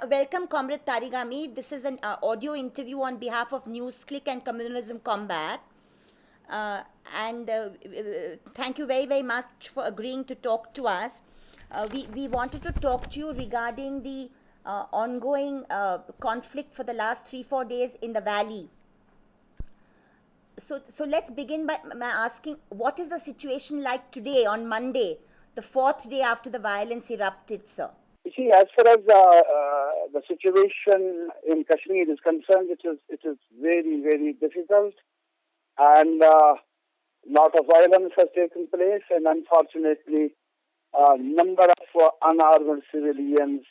welcome, Comrade Tarigami. This is an audio interview on behalf of Newsclick and Communalism Combat. And thank you very, very much for agreeing to talk to us. We wanted to talk to you regarding the ongoing conflict for the last 3-4 days in the valley. So let's begin by asking, what is the situation like today on Monday, the 4th day after the violence erupted, sir? You see, as far as the situation in Kashmir is concerned, it is very, very difficult, and lot of violence has taken place, and unfortunately, a number of unarmed civilians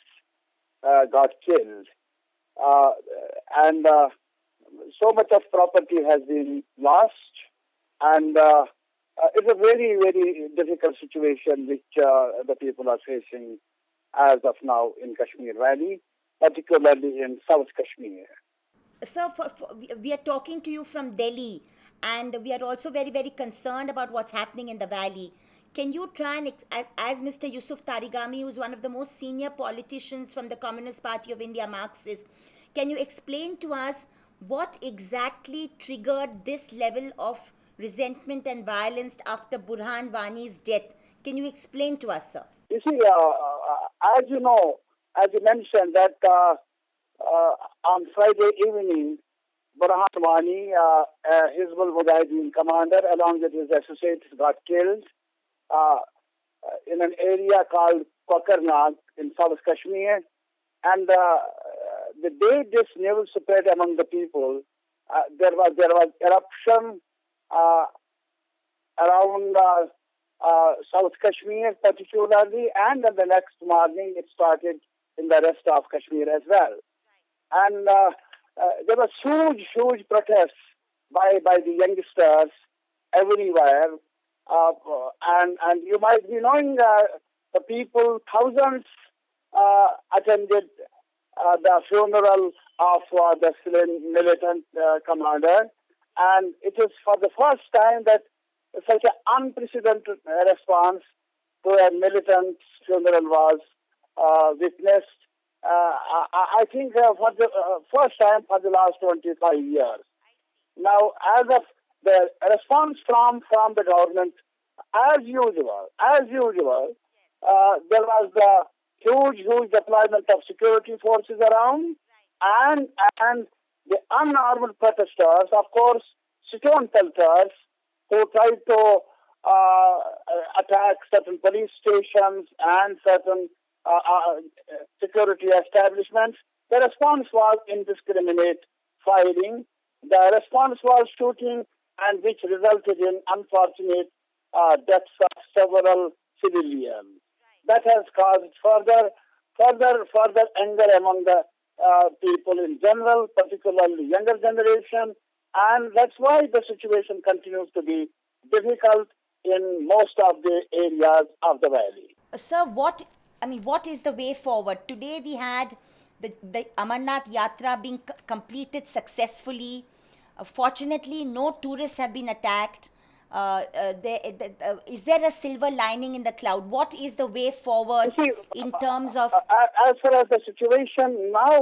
got killed, and so much of property has been lost, and it's a very, very difficult situation which the people are facing as of now in Kashmir Valley, particularly in South Kashmir. Sir, we are talking to you from Delhi, and we are also very, very concerned about what's happening in the valley. Can you try and, as Mr. Yousuf Tarigami, who is one of the most senior politicians from the Communist Party of India, Marxist, can you explain to us what exactly triggered this level of resentment and violence after Burhan Wani's death? Can you explain to us, sir? You see, as you know, as you mentioned, that on Friday evening, Burhan Wani, Hizb-Ul-Mujahideen commander, along with his associates, got killed in an area called Kokarnag in South Kashmir. And the day this news spread among the people, there was eruption around South Kashmir particularly, and then the next morning it started in the rest of Kashmir as well. And there was huge protests by the youngsters everywhere, and you might be knowing the people, thousands attended the funeral of the slain militant commander, and it is for the first time that such an unprecedented response to a militant funeral was witnessed, I think for the first time for the last 25 years. Now, as of the response from the government, as usual, there was the huge deployment of security forces around, and the unarmed protesters, of course, stone pelters, who tried to attack certain police stations and certain security establishments. The response was indiscriminate firing. The response was shooting, and which resulted in unfortunate deaths of several civilians. That has caused further anger among the people in general, particularly younger generation, and that's why the situation continues to be difficult in most of the areas of the valley. Sir, what is the way forward? Today we had the Amarnath Yatra being completed successfully. Fortunately, no tourists have been attacked. Is there a silver lining in the cloud? What is the way forward in terms of... As far as the situation now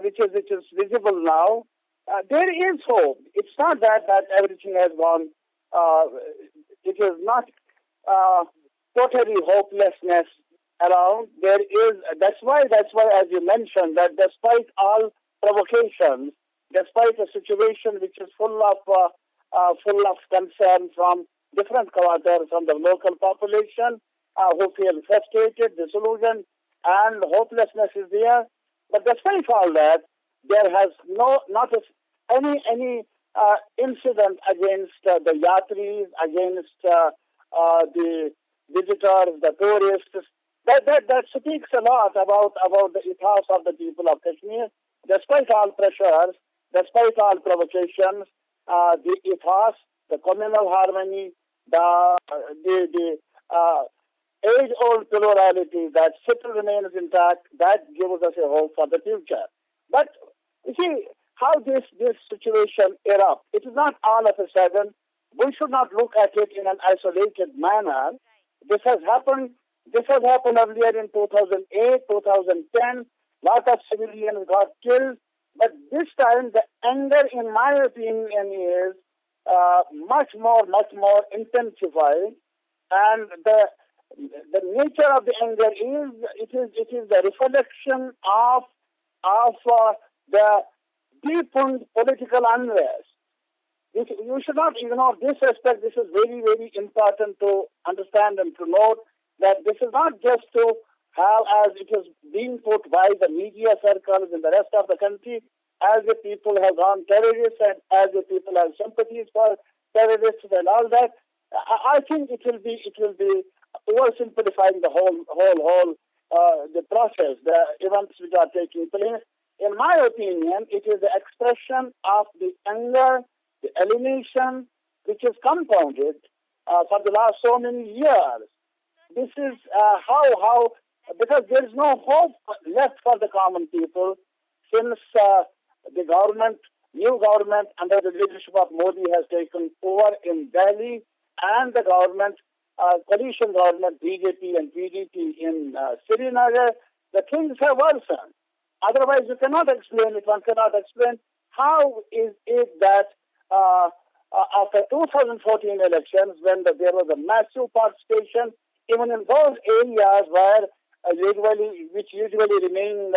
which is visible now, there is hope. It's not that everything has gone. It is not totally hopelessness around. There is. That's why, as you mentioned, that despite all provocations, despite a situation which is full of concern from different quarters, from the local population who feel frustrated, disillusioned, and hopelessness is there. But despite all that, there has not any incident against the yatris, against the visitors, the tourists. That speaks a lot about the ethos of the people of Kashmir. Despite all pressures, despite all provocations, the ethos, the communal harmony, the age-old plurality that still remains intact, that gives us a hope for the future. But you see how this situation erupts. It is not all of a sudden. We should not look at it in an isolated manner. This has happened This has happened earlier in 2008, 2010. Lot of civilians got killed. But this time, the anger, in my opinion, is much more intensified. And the nature of the anger is it is the reflection of the deepened political unrest. You should not ignore this aspect. This is very, very important to understand and to note that this is not just to have, as it is being put by the media circles in the rest of the country, as the people have gone terrorists and as the people have sympathies for terrorists and all that. I think it will be oversimplifying the whole the process, the events which are taking place. In my opinion, it is the expression of the anger, the alienation, which is compounded for the last so many years. This is how because there is no hope left for the common people since the new government under the leadership of Modi has taken over in Delhi, and the coalition government, BJP and PDP in Srinagar, the things have worsened. Otherwise, you cannot explain it. One cannot explain how is it that after 2014 elections, when there was a massive participation, even in those areas where which usually remain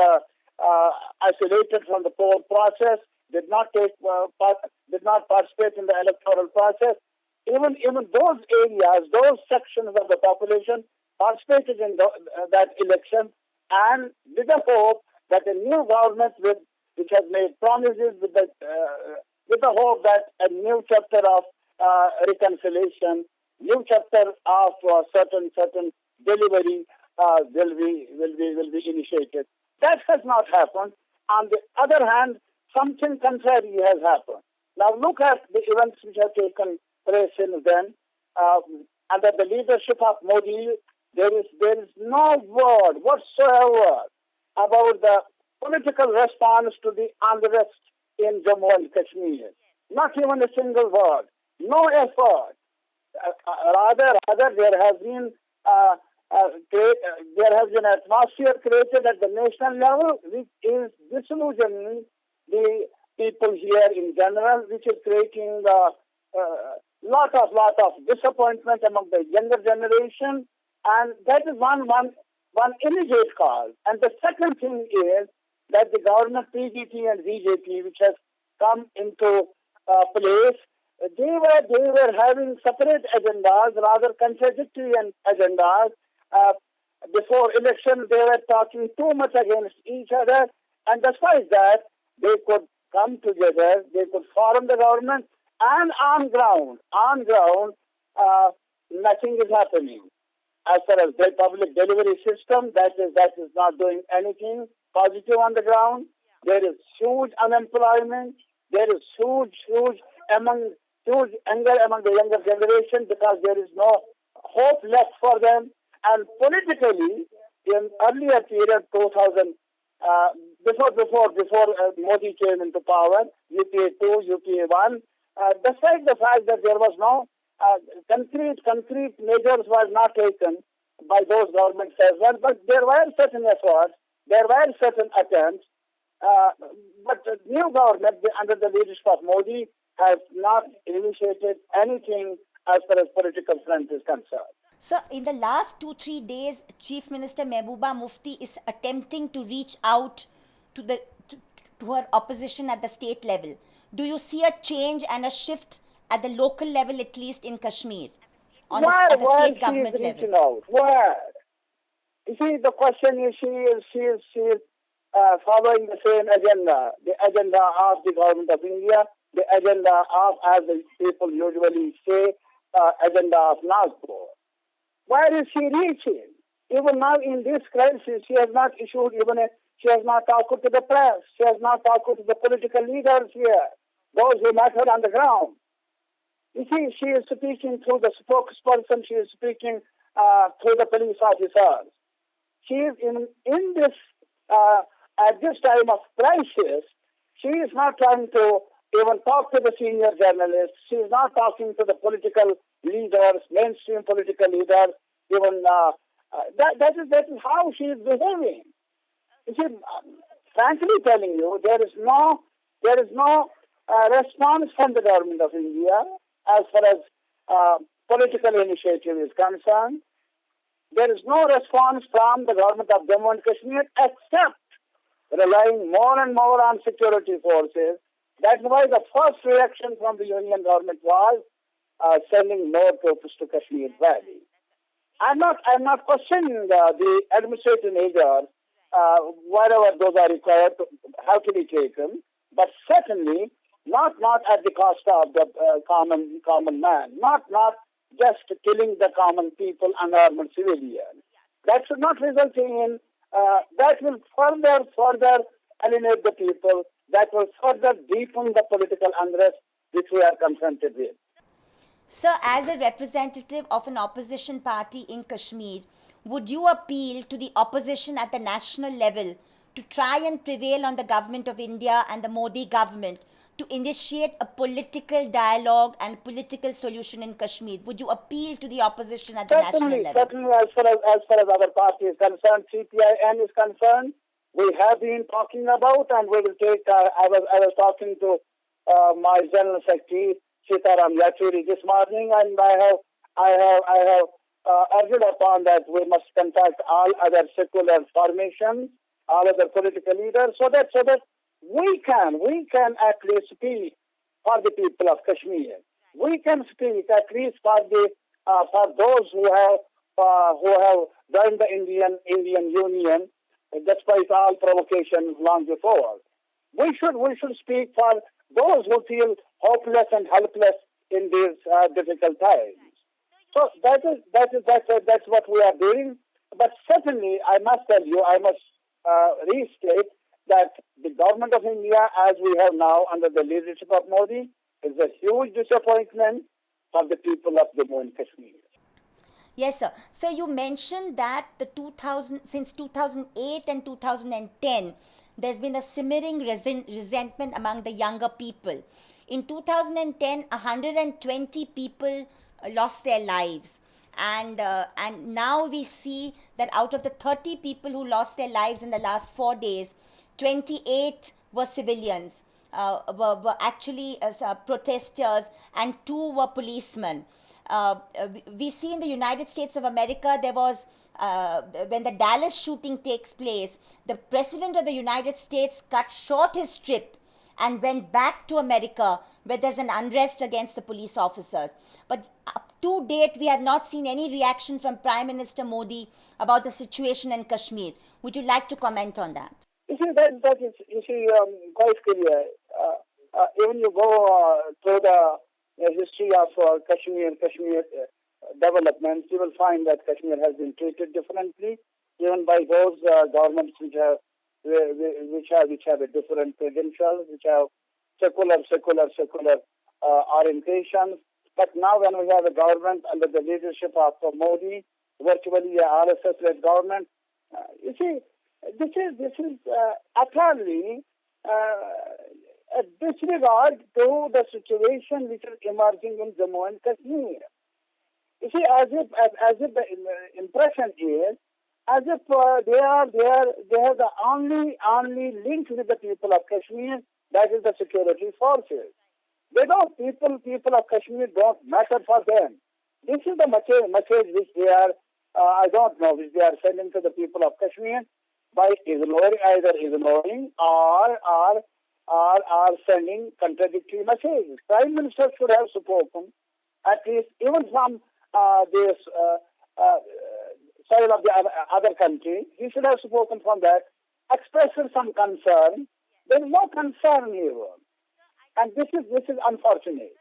isolated from the poll process, did not participate in the electoral process. Even those areas, those sections of the population participated in that election, and with the hope that a new government which has made promises with the hope that a new chapter of reconciliation, new chapter of certain delivery will be initiated. That has not happened. On the other hand, something contrary has happened. Now look at the events which have taken place since then. Under the leadership of Modi, there is no word whatsoever about the political response to the unrest in Jammu and Kashmir. Not even a single word. No effort. Rather, there has been an atmosphere created at the national level which is disillusioning the people here in general, which is creating lot of disappointment among the younger generation, and that is one immediate cause. And the second thing is that the government PDP and BJP, which has come into place, they were having separate agendas, rather contradictory agendas. Before election, they were talking too much against each other, and despite that, they could come together, they could form the government, and on ground, nothing is happening. As far as the public delivery system, that is not doing anything positive on the ground. There is huge unemployment. There is huge anger among the younger generation because there is no hope left for them. And politically, in earlier period, 2000, before Modi came into power, UPA 2, UPA 1, despite the fact that there was no concrete measures were not taken by those governments as well, but there were certain efforts, there were certain attempts, but the new government under the leadership of Modi has not initiated anything as far as political front is concerned. So, in the last 2-3 days, Chief Minister Mehbooba Mufti is attempting to reach out to her opposition at the state level. Do you see a change and a shift at the local level, at least in Kashmir, at the state government level? Out? Where? You see, the question is she is following the same agenda, the agenda of the government of India, the agenda of, as the people usually say, agenda of Nagpur. Where is she reaching? Even now in this crisis, she has not she has not talked to the press, she has not talked to the political leaders here, those who matter on the ground. You see, she is speaking through the spokesperson, she is speaking through the police officers. She is in this, at this time of crisis, she is not trying to even talk to the senior journalists. She is not talking to the political leaders, mainstream political leaders, even That is how she is behaving. You see, frankly telling you, there is no response from the government of India as far as political initiative is concerned. There is no response from the government of Jammu and Kashmir except relying more and more on security forces. That's why the first reaction from the union government was sending more troops to Kashmir Valley. I'm not questioning the administrative measures, wherever those are required to have to be taken, but certainly not at the cost of the common man, not just killing the common people, unarmed civilians. That should not result in that will further alienate the people. That will further deepen the political unrest which we are confronted with. Sir, as a representative of an opposition party in Kashmir, would you appeal to the opposition at the national level to try and prevail on the government of India and the Modi government to initiate a political dialogue and political solution in Kashmir? Would you appeal to the opposition at the national level? Certainly, as far as our party is concerned, CPIM is concerned, we have been talking about, and we will take. I was talking to my general secretary Sitaram Yachuri this morning, and I have urged upon that we must contact all other secular formations, all other political leaders, so that we can at least speak for the people of Kashmir. We can speak at least for those who have joined the Indian Union, despite all provocations long before. We should speak for those who feel hopeless and helpless in these difficult times. So that's what we are doing. But certainly, I must tell you, I must restate that the government of India, as we have now under the leadership of Modi, is a huge disappointment for the people of Jammu and Kashmir. Yes, sir. So you mentioned that since 2008 and 2010, there's been a simmering resentment among the younger people. In 2010, 120 people lost their lives. And now we see that out of the 30 people who lost their lives in the last 4 days, 28 were civilians, were actually protesters, and 2 were policemen. We see in the United States of America, there was, when the Dallas shooting takes place, the President of the United States cut short his trip and went back to America where there's an unrest against the police officers. But up to date, we have not seen any reaction from Prime Minister Modi about the situation in Kashmir. Would you like to comment on that? You see, that is quite clear. Even you go through the history of Kashmir developments, you will find that Kashmir has been treated differently, even by those governments which have a different credentials, which have secular orientations. But now, when we have a government under the leadership of Modi, virtually a RSS-led government, you see, this is utterly a disregard to the situation which is emerging in Jammu and Kashmir. You see, as if the impression is as if they have the only link with the people of Kashmir, that is the security forces. They don't. People of Kashmir don't matter for them. This is the message which they are. I don't know which they are sending to the people of Kashmir by either ignoring or sending contradictory messages. Prime Minister should have spoken, at least even from this soil of the other country. He should have spoken from that, expressing some concern. There is no concern here, and this is unfortunate.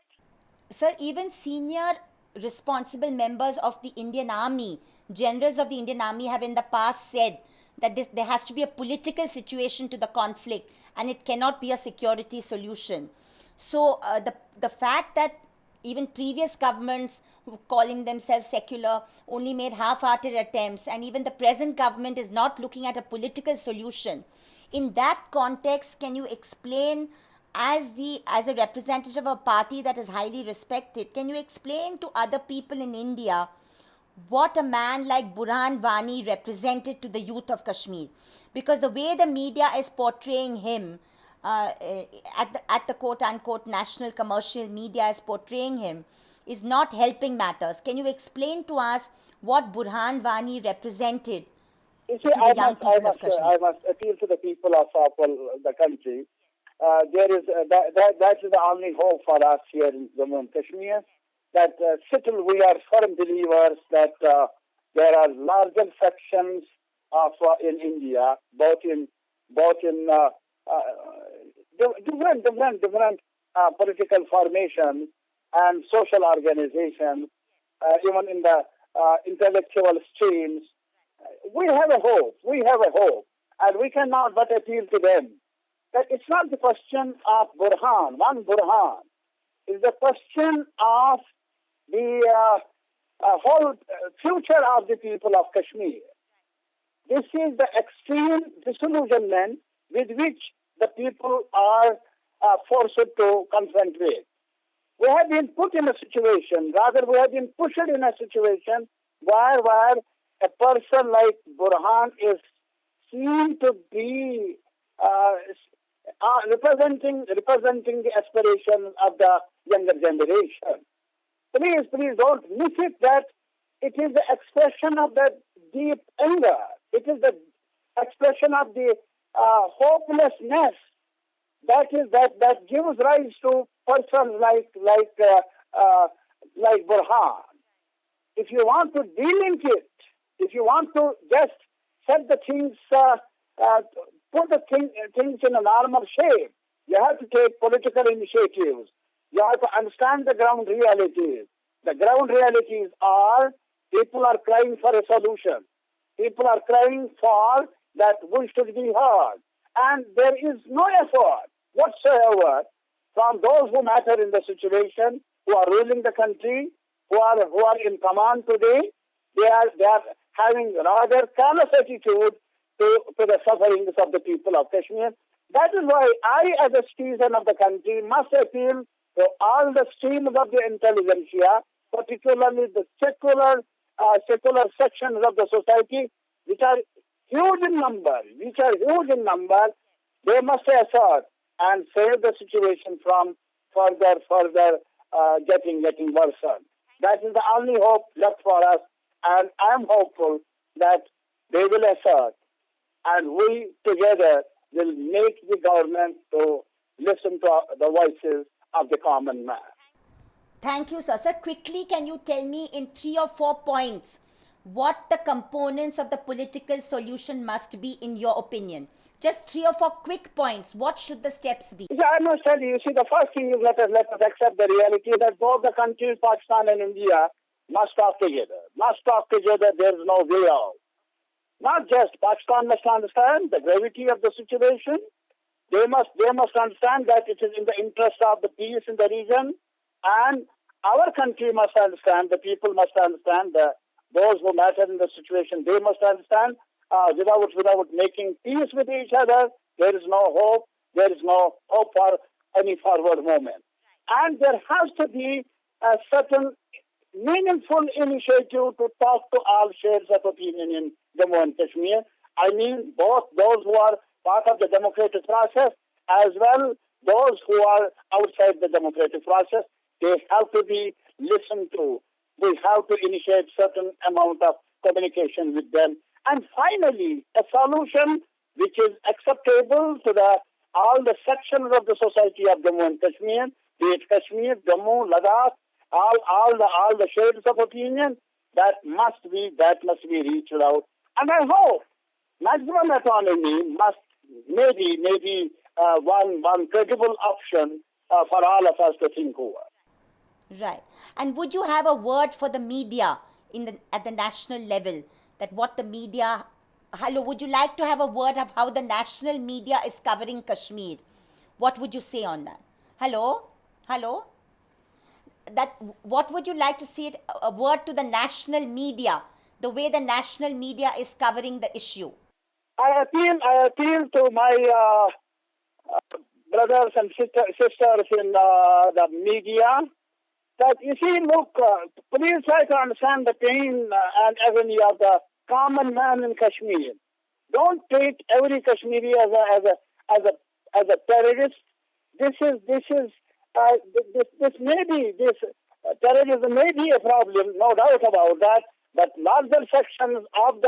Sir, even senior responsible members of the Indian Army, generals of the Indian Army, have in the past said that there has to be a political situation to the conflict and it cannot be a security solution. So the fact that even previous governments who calling themselves secular only made half-hearted attempts, and even the present government is not looking at a political solution. In that context, can you explain, as a representative of a party that is highly respected, can you explain to other people in India what a man like Burhan Wani represented to the youth of Kashmir. Because the way the media is portraying him, at the quote unquote national commercial media is portraying him, is not helping matters. Can you explain to us what Burhan Wani represented You see, to the young people of Kashmir? I must appeal to the people of the country. There is that is the only hope for us here in Jammu and Kashmir. That still we are firm believers that there are larger sections of in India, both in different political formations and social organizations, even in the intellectual streams. We have a hope. We have a hope, and we cannot but appeal to them. That it's not the question of Burhan, one Burhan. It's the question of the whole future of the people of Kashmir. This is the extreme disillusionment with which the people are forced to confront with. We have been put in a situation, rather we have been pushed in a situation where a person like Burhan is seen to be representing the aspirations of the younger generation. Please don't miss it that it is the expression of the deep anger. It is the expression of the hopelessness that gives rise to persons like Burhan. If you want to delink it, if you want to just set the things, put the things in a normal shape, you have to take political initiatives. You have to understand the ground realities. The ground realities are people are crying for a solution. People are crying for that we should be heard. And there is no effort whatsoever from those who matter in the situation, who are ruling the country, who are in command today. They are having rather callous attitude to the sufferings of the people of Kashmir. That is why I, as a citizen of the country, must appeal to all the streams of the intelligentsia, particularly the secular sections of the society, which are huge in number. They must assert and save the situation from further getting worse. That is the only hope left for us, and I am hopeful that they will assert, and we together will make the government to listen to the voices of the common man. Thank you, sir. Sir, quickly, can you tell me in 3 or 4 points what the components of the political solution must be in your opinion? Just 3 or 4 quick points. What should the steps be? Yeah, I must tell you, see, the first thing is let us accept the reality that both the countries, Pakistan and India, must talk together. There is no way out. Not just Pakistan must understand the gravity of the situation. They must understand that it is in the interest of the peace in the region, and our country must understand. The people must understand. Those who matter in the situation, they must understand. Without making peace with each other, there is no hope. There is no hope for any forward movement. And there has to be a certain meaningful initiative to talk to all shades of opinion in Jammu and Kashmir. I mean, both those who are part of the democratic process as well those who are outside the democratic process. They have to be listened to. We have to initiate certain amount of communication with them. And finally, a solution which is acceptable to all the sections of the society of Jammu and Kashmir, be it Kashmir, Jammu, Ladakh, all the shades of opinion, that must be reached out. And I hope maximum autonomy must maybe one credible option for all of us to think over. Right. And would you have a word for the media at the national level? That what the media, would you like to have a word of how the national media is covering Kashmir? What would you say on that? Hello? That what would you like to see a word to the national media, the way the national media is covering the issue? I appeal to my brothers and sisters in the media that you see, look, please try to understand the pain and agony of the common man in Kashmir. Don't treat every Kashmiri as a terrorist. This terrorism may be a problem, no doubt about that. But larger sections of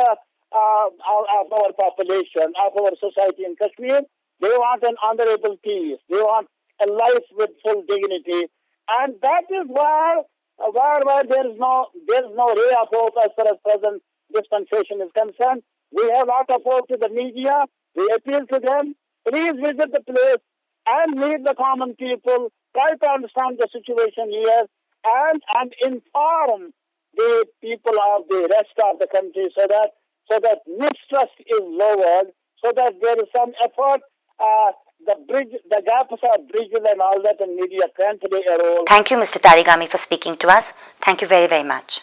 our population, of our society in Kashmir, they want an honorable peace. They want a life with full dignity, and that is where there is no ray of hope as far as present dispensation is concerned. We have lot of hope to the media. We appeal to them. Please visit the place and meet the common people. Try to understand the situation here and inform the people of the rest of the country so that mistrust is lowered, so that there is some effort. The gaps are bridges and all that, and media can play a role. Thank you, Mr. Tarigami, for speaking to us. Thank you very, very much.